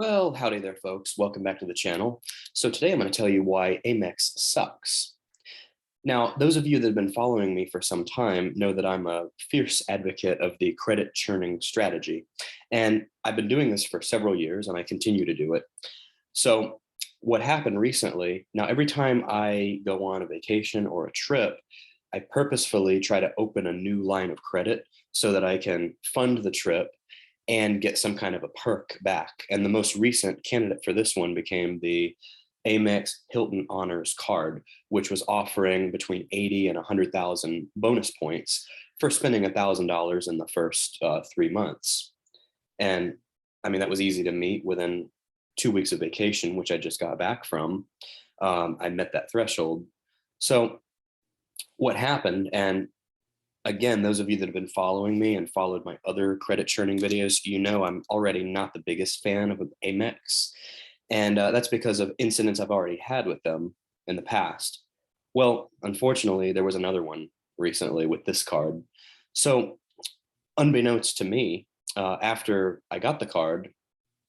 Well, howdy there, folks. Welcome back to the channel. So today I'm going to tell you why AMEX sucks. Now, those of you that have been following me for some time know that I'm a fierce advocate of the credit churning strategy. And I've been doing this for several years and I continue to do it. So what happened recently, now every time I go on a vacation or a trip, I purposefully try to open a new line of credit so that I can fund the trip and get some kind of a perk back. And the most recent candidate for this one became the Amex Hilton Honors card, which was offering between 80 and 100,000 bonus points for spending $1,000 in the first 3 months. And I mean, that was easy to meet within 2 weeks of vacation, which I just got back from. I met that threshold. So what happened, and again, those of you that have been following me and followed my other credit churning videos, you know I'm already not the biggest fan of Amex. And that's because of incidents I've already had with them in the past. Well, unfortunately, there was another one recently with this card. So unbeknownst to me, after I got the card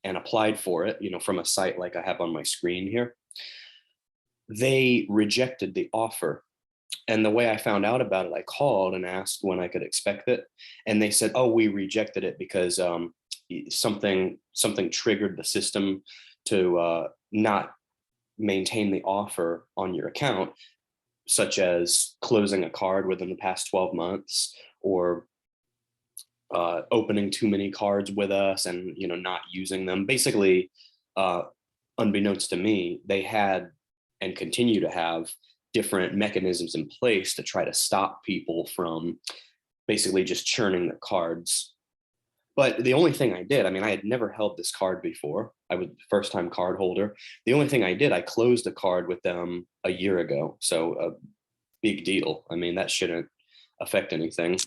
and applied for it, from a site like I have on my screen here, they rejected the offer. And the way I found out about it, I called and asked when I could expect it. And they said, oh, we rejected it because something triggered the system to not maintain the offer on your account, such as closing a card within the past 12 months or opening too many cards with us and not using them. Basically, unbeknownst to me, they had and continue to have different mechanisms in place to try to stop people from basically just churning the cards. But the only thing I did, I mean, I had never held this card before. I was the first time card holder. The only thing I did, I closed a card with them a year ago. So a big deal. I mean, that shouldn't affect anything.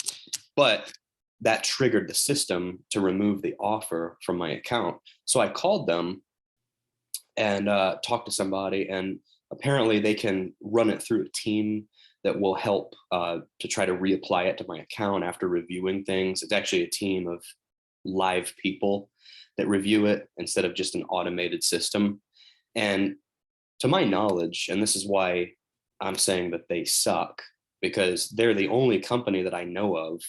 But that triggered the system to remove the offer from my account. So I called them and talked to somebody, and apparently they can run it through a team that will help to try to reapply it to my account after reviewing things. It's actually a team of live people that review it instead of just an automated system. And to my knowledge, and this is why I'm saying that they suck, because they're the only company that I know of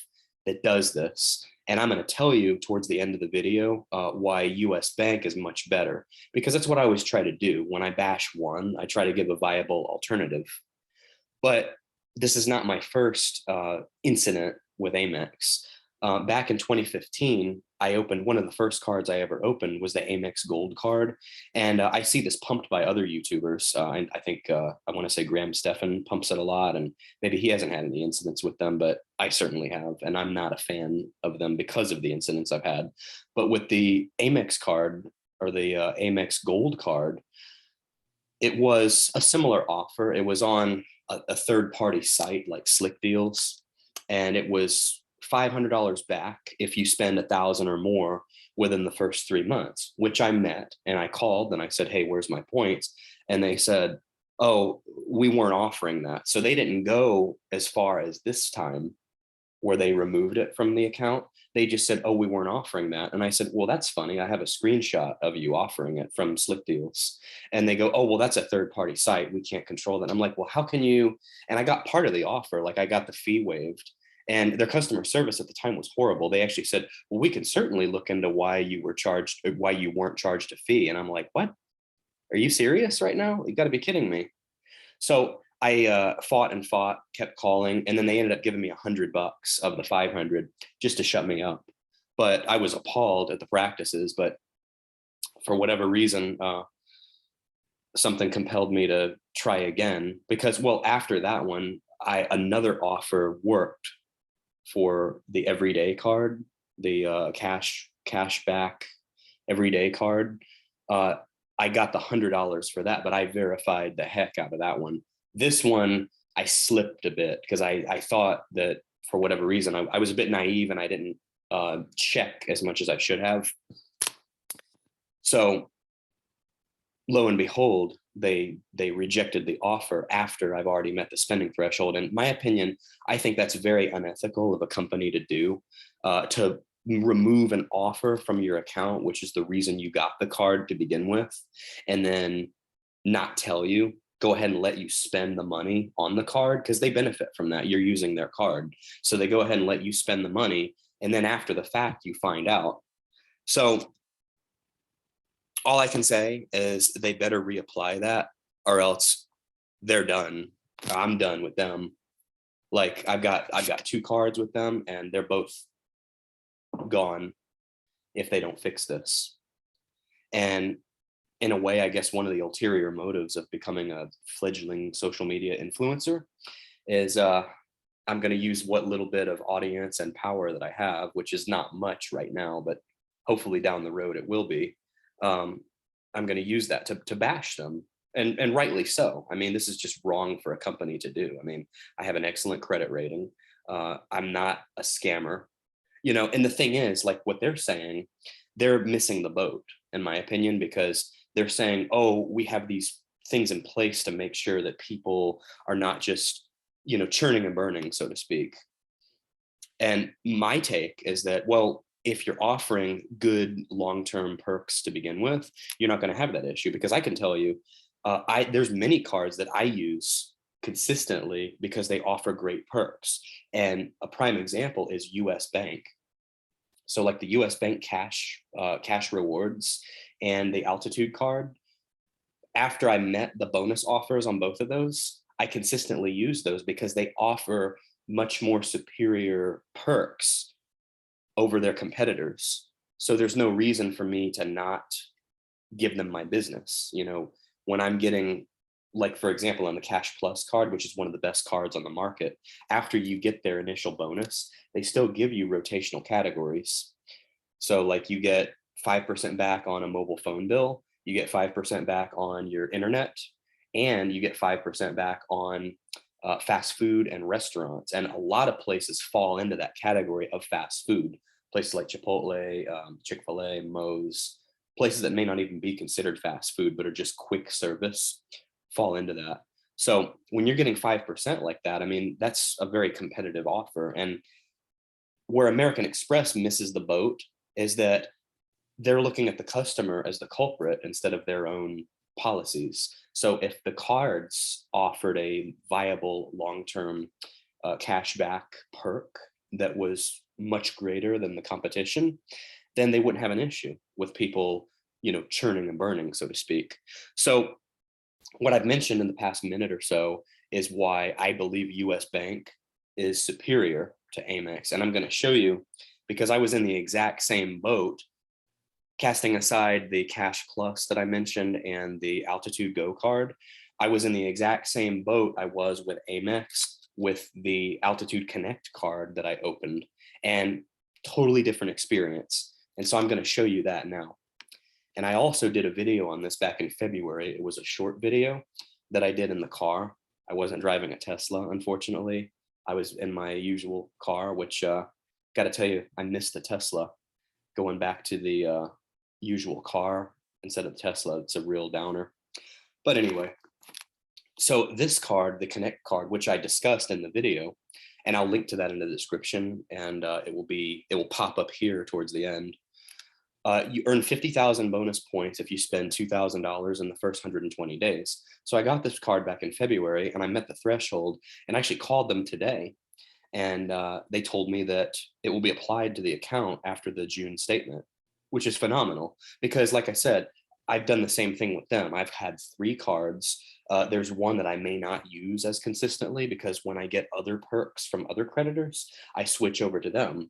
that does this. And I'm going to tell you towards the end of the video why US Bank is much better, because that's what I always try to do. When I bash one, I try to give a viable alternative. But this is not my first incident with Amex. Back in 2015, I opened one of the first cards I ever opened was the Amex Gold card. And I see this pumped by other YouTubers. I think I want to say Graham Stephan pumps it a lot, and maybe he hasn't had any incidents with them, but I certainly have. And I'm not a fan of them because of the incidents I've had. But with the Amex card, or the Amex Gold card, it was a similar offer. It was on a third-party site like Slick Deals, and it was $500 back if you spend 1,000 or more within the first 3 months, which I met. And I called and I said, hey, where's my points? And they said, oh, we weren't offering that. So they didn't go as far as this time where they removed it from the account. They just said, oh, we weren't offering that. And I said, well, that's funny. I have a screenshot of you offering it from Slick Deals. And they go, oh, well, that's a third party site. We can't control that. I'm like, well, how can you? And I got part of the offer. Like, I got the fee waived. And their customer service at the time was horrible. They actually said, well, we can certainly look into why you weren't charged a fee. And I'm like, what? Are you serious right now? You got to be kidding me. So I fought and fought, kept calling, and then they ended up giving me $100 of the 500 just to shut me up. But I was appalled at the practices. But for whatever reason, something compelled me to try again, because, well, after that one, another offer worked for the everyday card, the cash back everyday card. I got the $100 for that, but I verified the heck out of that one. This one, I slipped a bit because I thought that for whatever reason, I was a bit naive and I didn't check as much as I should have. So lo and behold, they rejected the offer after I've already met the spending threshold. In my opinion, I think that's very unethical of a company to do, to remove an offer from your account, which is the reason you got the card to begin with, and then not tell you, go ahead and let you spend the money on the card because they benefit from that. You're using their card. So they go ahead and let you spend the money. And then after the fact, you find out. So all I can say is they better reapply that, or else they're done. I'm done with them. Like I've got 2 cards with them and they're both gone if they don't fix this. And in a way, I guess one of the ulterior motives of becoming a fledgling social media influencer is I'm going to use what little bit of audience and power that I have, which is not much right now, but hopefully down the road it will be. I'm going to use that to bash them, and rightly so. I mean, this is just wrong for a company to do. I mean, I have an excellent credit rating. I'm not a scammer, and the thing is, like what they're saying, they're missing the boat, in my opinion, because they're saying, oh, we have these things in place to make sure that people are not just, churning and burning, so to speak. And my take is that, well, if you're offering good long-term perks to begin with, you're not going to have that issue, because I can tell you, there's many cards that I use consistently because they offer great perks. And a prime example is US Bank. So like the US Bank cash rewards and the altitude card, after I met the bonus offers on both of those, I consistently use those because they offer much more superior perks over their competitors. So there's no reason for me to not give them my business. When I'm getting, like, for example, on the Cash Plus card, which is one of the best cards on the market, after you get their initial bonus, they still give you rotational categories. So like you get 5% back on a mobile phone bill, you get 5% back on your internet, and you get 5% back on fast food and restaurants. And a lot of places fall into that category of fast food. Places like Chipotle, Chick-fil-A, Moe's, places that may not even be considered fast food, but are just quick service, fall into that. So when you're getting 5% like that, I mean, that's a very competitive offer. And where American Express misses the boat is that they're looking at the customer as the culprit instead of their own policies. So if the cards offered a viable long-term cashback perk that was much greater than the competition, then they wouldn't have an issue with people, churning and burning, so to speak. So what I've mentioned in the past minute or so is why I believe US Bank is superior to AMEX. And I'm going to show you, because I was in the exact same boat, casting aside the Cash Plus that I mentioned and the Altitude Go card. I was in the exact same boat I was with AMEX with the Altitude Connect card that I opened, and totally different experience. And so I'm going to show you that now. And I also did a video on this back in February. It was a short video that I did in the car. I wasn't driving a Tesla, unfortunately. I was in my usual car, which got to tell you, I missed the Tesla. Going back to the usual car instead of Tesla, it's a real downer. But anyway, so this card, the Connect card, which I discussed in the video, and I'll link to that in the description, and it will pop up here towards the end. You earn 50,000 bonus points if you spend $2,000 in the first 120 days. So I got this card back in February, and I met the threshold, and actually called them today, and they told me that it will be applied to the account after the June statement, which is phenomenal because, like I said, I've done the same thing with them. I've had 3 cards. There's one that I may not use as consistently because when I get other perks from other creditors, I switch over to them.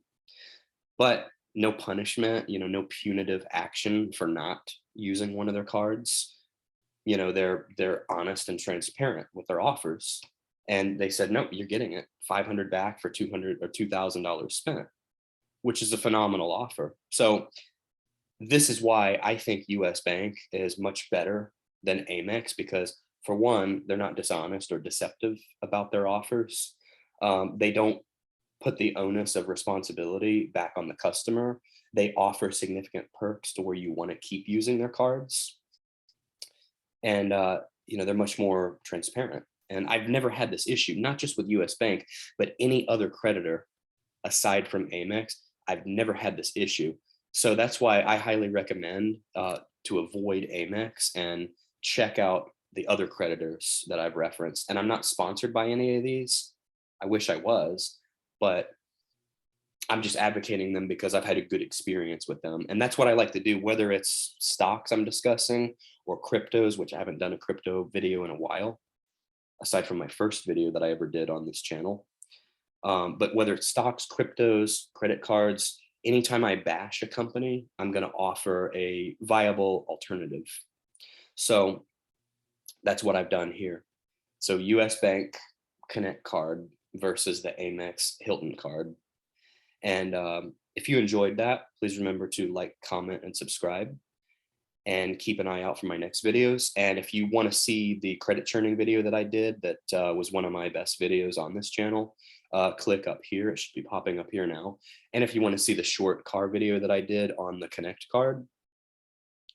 But no punishment, no punitive action for not using one of their cards. They're honest and transparent with their offers. And they said, no, you're getting it. 500 back for $200 or $2,000 spent, which is a phenomenal offer. So this is why I think US Bank is much better than AMEX, because for one, they're not dishonest or deceptive about their offers. They don't put the onus of responsibility back on the customer. They offer significant perks to where you want to keep using their cards. And, they're much more transparent. And I've never had this issue, not just with US Bank, but any other creditor aside from AMEX. I've never had this issue. So that's why I highly recommend to avoid Amex and check out the other creditors that I've referenced. And I'm not sponsored by any of these. I wish I was, but I'm just advocating them because I've had a good experience with them. And that's what I like to do, whether it's stocks I'm discussing or cryptos, which I haven't done a crypto video in a while, aside from my first video that I ever did on this channel. But whether it's stocks, cryptos, credit cards, anytime I bash a company, I'm going to offer a viable alternative. So that's what I've done here. So US Bank Connect card versus the Amex Hilton card. And if you enjoyed that, please remember to like, comment, and subscribe, and keep an eye out for my next videos. And if you want to see the credit churning video that I did, that was one of my best videos on this channel, click up here. It should be popping up here now. And if you want to see the short car video that I did on the Connect card,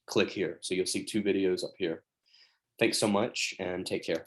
click here. So you'll see 2 videos up here. Thanks so much, and take care.